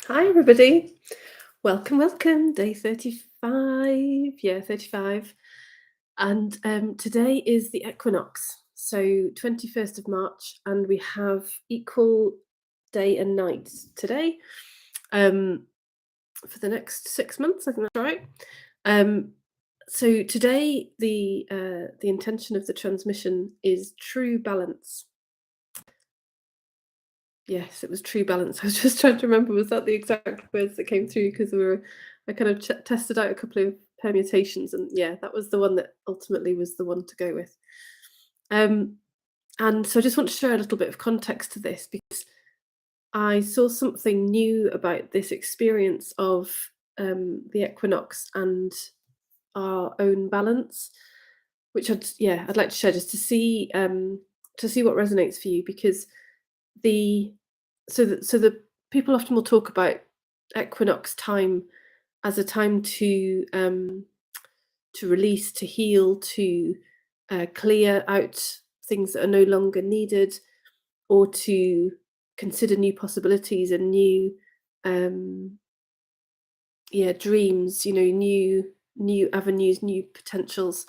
Hi, everybody. Welcome, welcome. Day 35. Yeah, 35. And today is the equinox. So, 21st of March, and we have equal day and night today um, for the next 6 months. I think that's right. Um, so, today, the intention of the transmission is true balance. Yes, it was true balance. I was just trying to remember, was that the exact words that came through? Because I kind of tested out a couple of permutations, and yeah, that was the one that ultimately was the one to go with. Um, and so I just want to share a little bit of context to this because I saw something new about this experience of the equinox and our own balance, which I'd like to share just to see what resonates for you because the the people often will talk about equinox time as a time to release, to heal, to clear out things that are no longer needed, or to consider new possibilities and new um, dreams. New avenues, new potentials.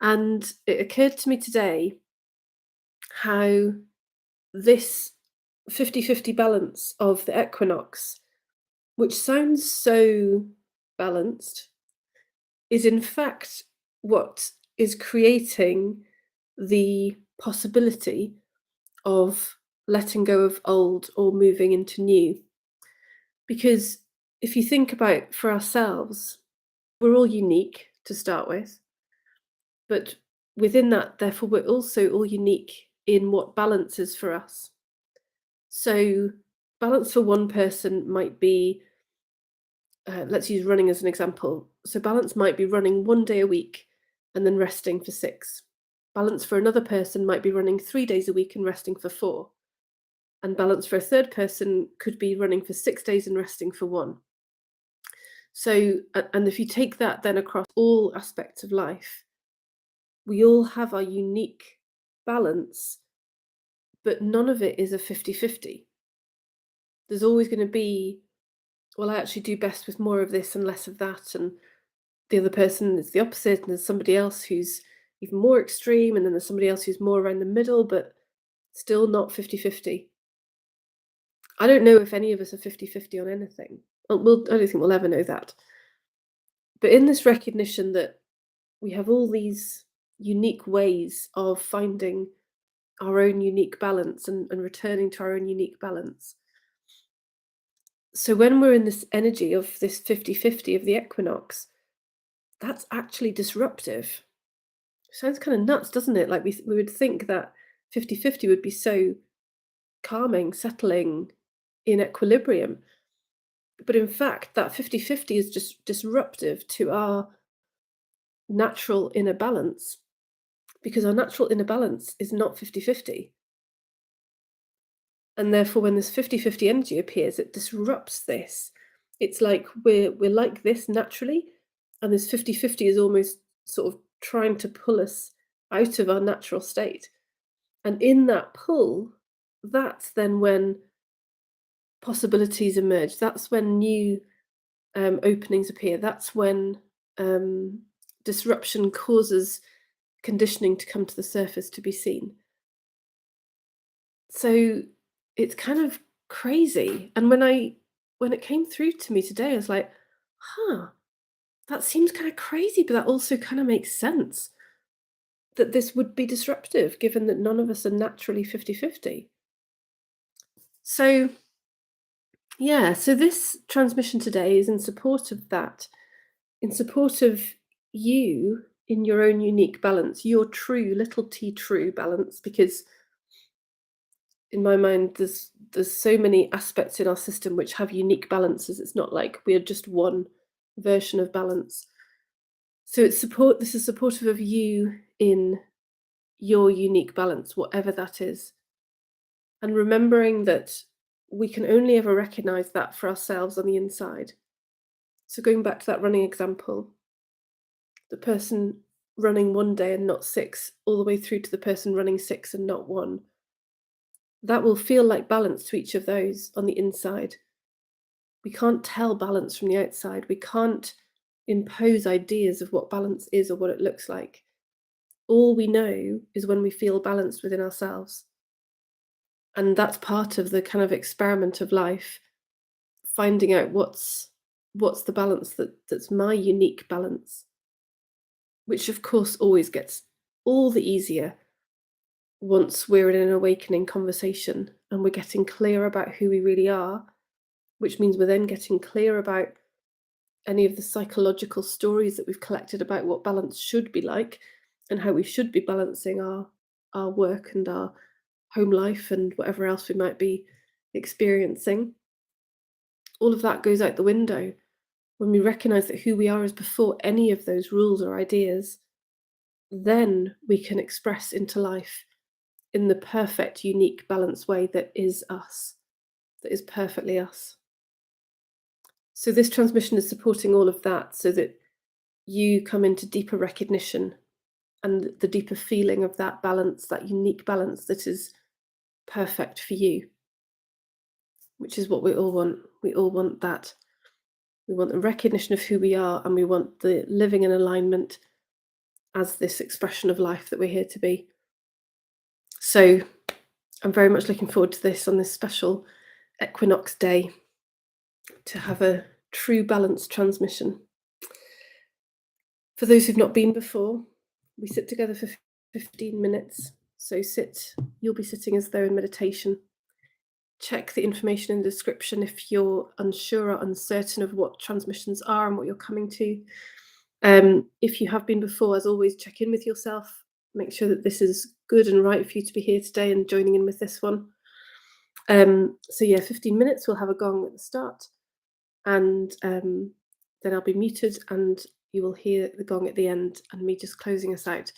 And it occurred to me today how this 50-50 balance of the equinox, which sounds so balanced, is in fact what is creating the possibility of letting go of old or moving into new. Because if you think about for ourselves, we're all unique to start with, but within that, therefore, we're also all unique in what balance is for us. So, balance for one person might be, let's use running as an example. So, balance might be running 1 day a week and then resting for six. Balance for another person might be running 3 days a week and resting for four. And balance for a third person could be running for 6 days and resting for one. So, and if you take that then across all aspects of life, we all have our unique balance, but none of it is a 50-50. There's always going to be, well, I actually do best with more of this and less of that. And the other person is the opposite. And there's somebody else who's even more extreme. And then there's somebody else who's more around the middle, but still not 50-50. I don't know if any of us are 50-50 on anything. I don't think we'll ever know that. But in this recognition that we have all these unique ways of finding our own unique balance and returning to our own unique balance. So when we're in this energy of this 50-50 of the equinox, that's actually disruptive. Sounds kind of nuts, doesn't it? Like we would think that 50-50 would be so calming, settling, in equilibrium. But in fact, that 50-50 is just disruptive to our natural inner balance because our natural inner balance is not 50-50. And therefore, when this 50-50 energy appears, it disrupts this. It's like we're like this naturally, and this 50-50 is almost sort of trying to pull us out of our natural state. And in that pull, that's then when possibilities emerge. That's when new openings appear. That's when disruption causes conditioning to come to the surface to be seen. So it's kind of crazy. And when it came through to me today, I was like, huh, that seems kind of crazy, but that also kind of makes sense that this would be disruptive given that none of us are naturally 50-50. So yeah, so this transmission today is in support of that, in support of you in your own unique balance, your true little t true balance, because in my mind there's so many aspects in our system which have unique balances. It's not like we're just one version of balance. So this is supportive of you in your unique balance, whatever that is. And remembering that we can only ever recognize that for ourselves on the inside. So going back to that running example, the person running 1 day and not six, all the way through to the person running six and not one, that will feel like balance to each of those on the inside. We can't tell balance from the outside. We can't impose ideas of what balance is or what it looks like. All we know is when we feel balanced within ourselves. And that's part of the kind of experiment of life, finding out what's the balance that's my unique balance, which of course always gets all the easier once we're in an awakening conversation and we're getting clear about who we really are, which means we're then getting clear about any of the psychological stories that we've collected about what balance should be like and how we should be balancing our work and our home life and whatever else we might be experiencing. All of that goes out the window when we recognize that who we are is before any of those rules or ideas. Then we can express into life in the perfect, unique, balanced way that is us, that is perfectly us. So, this transmission is supporting all of that so that you come into deeper recognition and the deeper feeling of that balance, that unique balance that is perfect for you, which is what we all want. We all want that. We want the recognition of who we are, and we want the living in alignment as this expression of life that we're here to be. So, I'm very much looking forward to this on this special Equinox day to have a true balance transmission. For those who've not been before, we sit together for 15 minutes. So you'll be sitting as though in meditation. Check the information in the description if you're unsure or uncertain of what transmissions are and what you're coming to. If you have been before, as always, check in with yourself. Make sure that this is good and right for you to be here today and joining in with this one. So yeah, 15 minutes, we'll have a gong at the start, and then I'll be muted and you will hear the gong at the end and me just closing us out.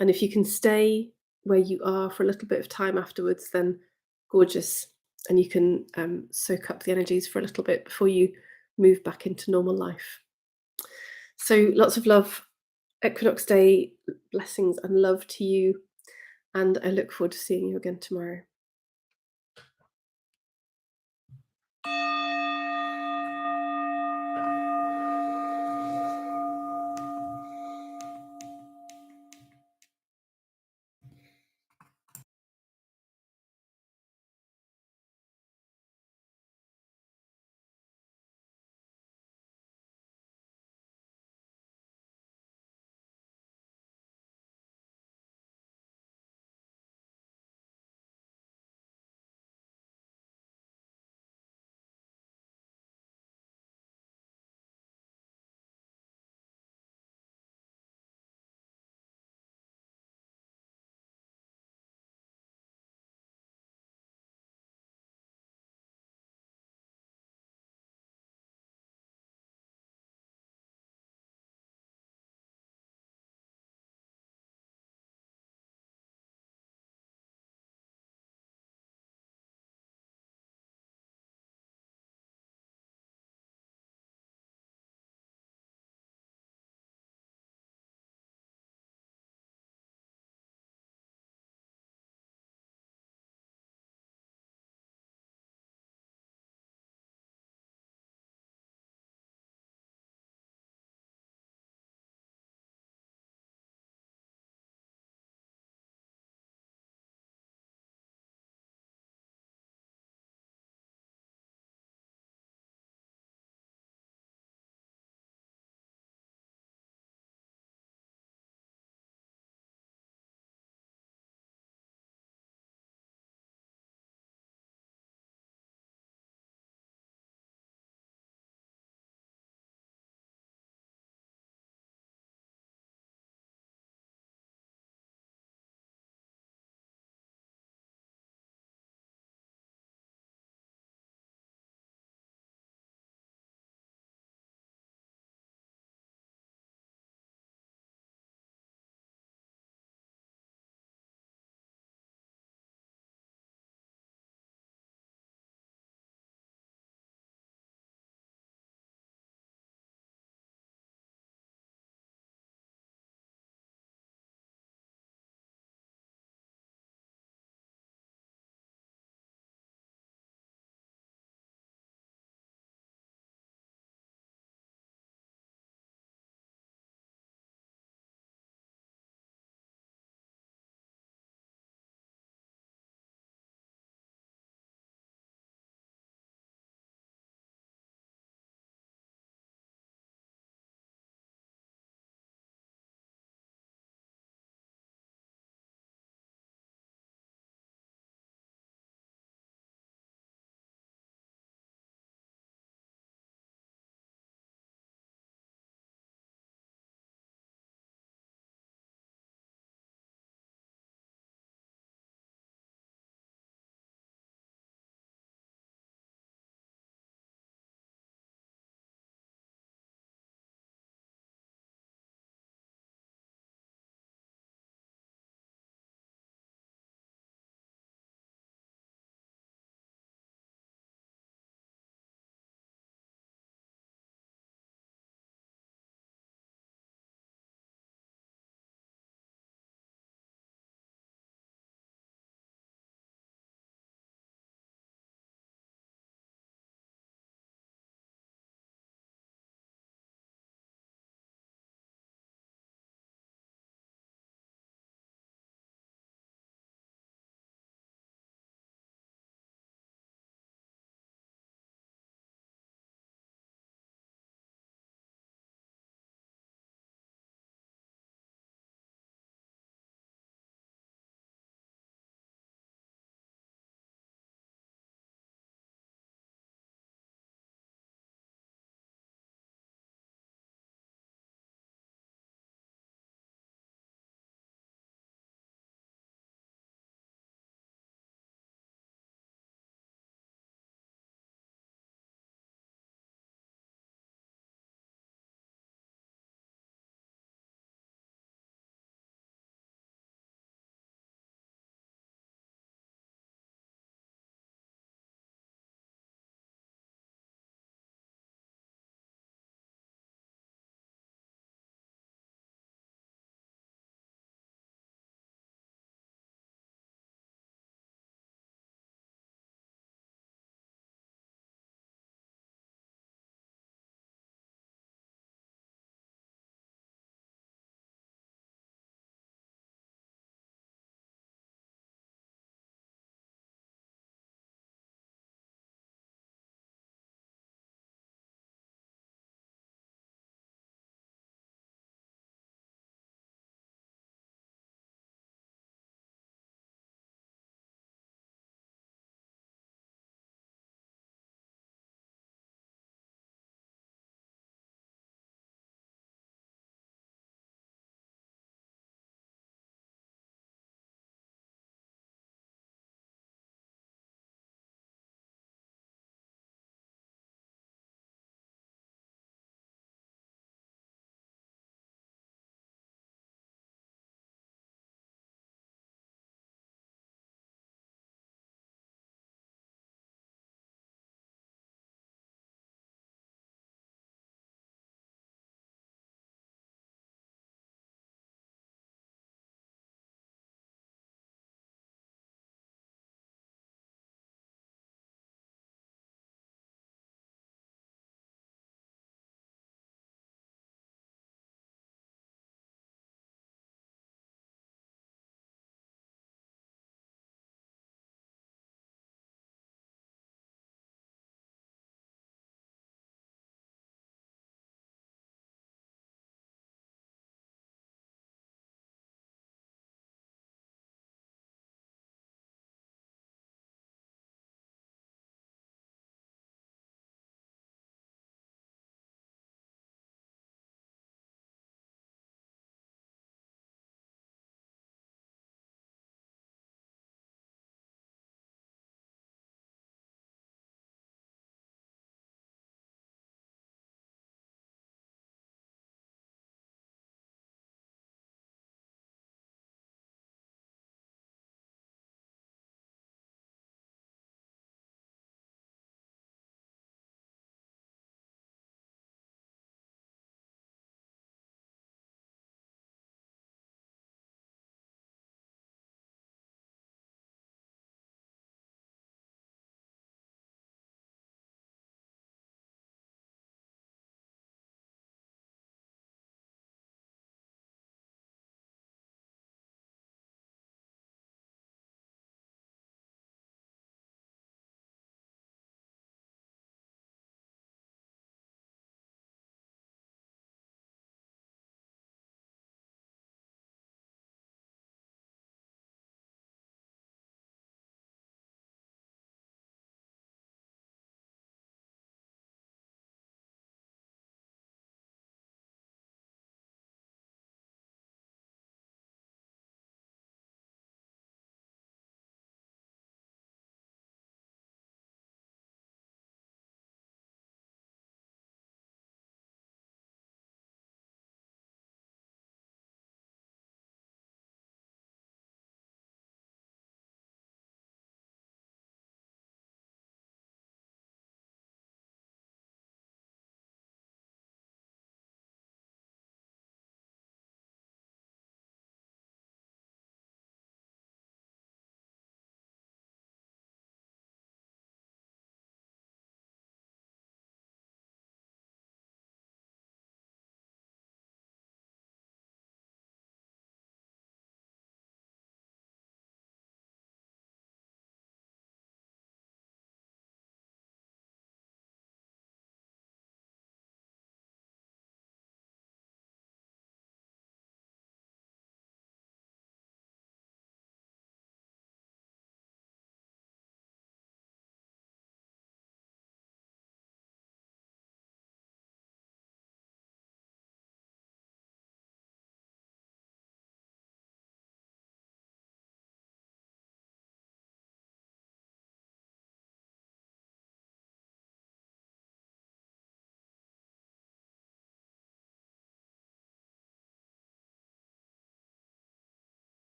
And if you can stay where you are for a little bit of time afterwards, then gorgeous. And you can soak up the energies for a little bit before you move back into normal life. So lots of love, Equinox Day, blessings and love to you. And I look forward to seeing you again tomorrow.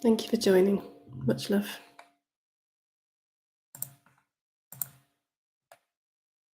Thank you for joining. Much love.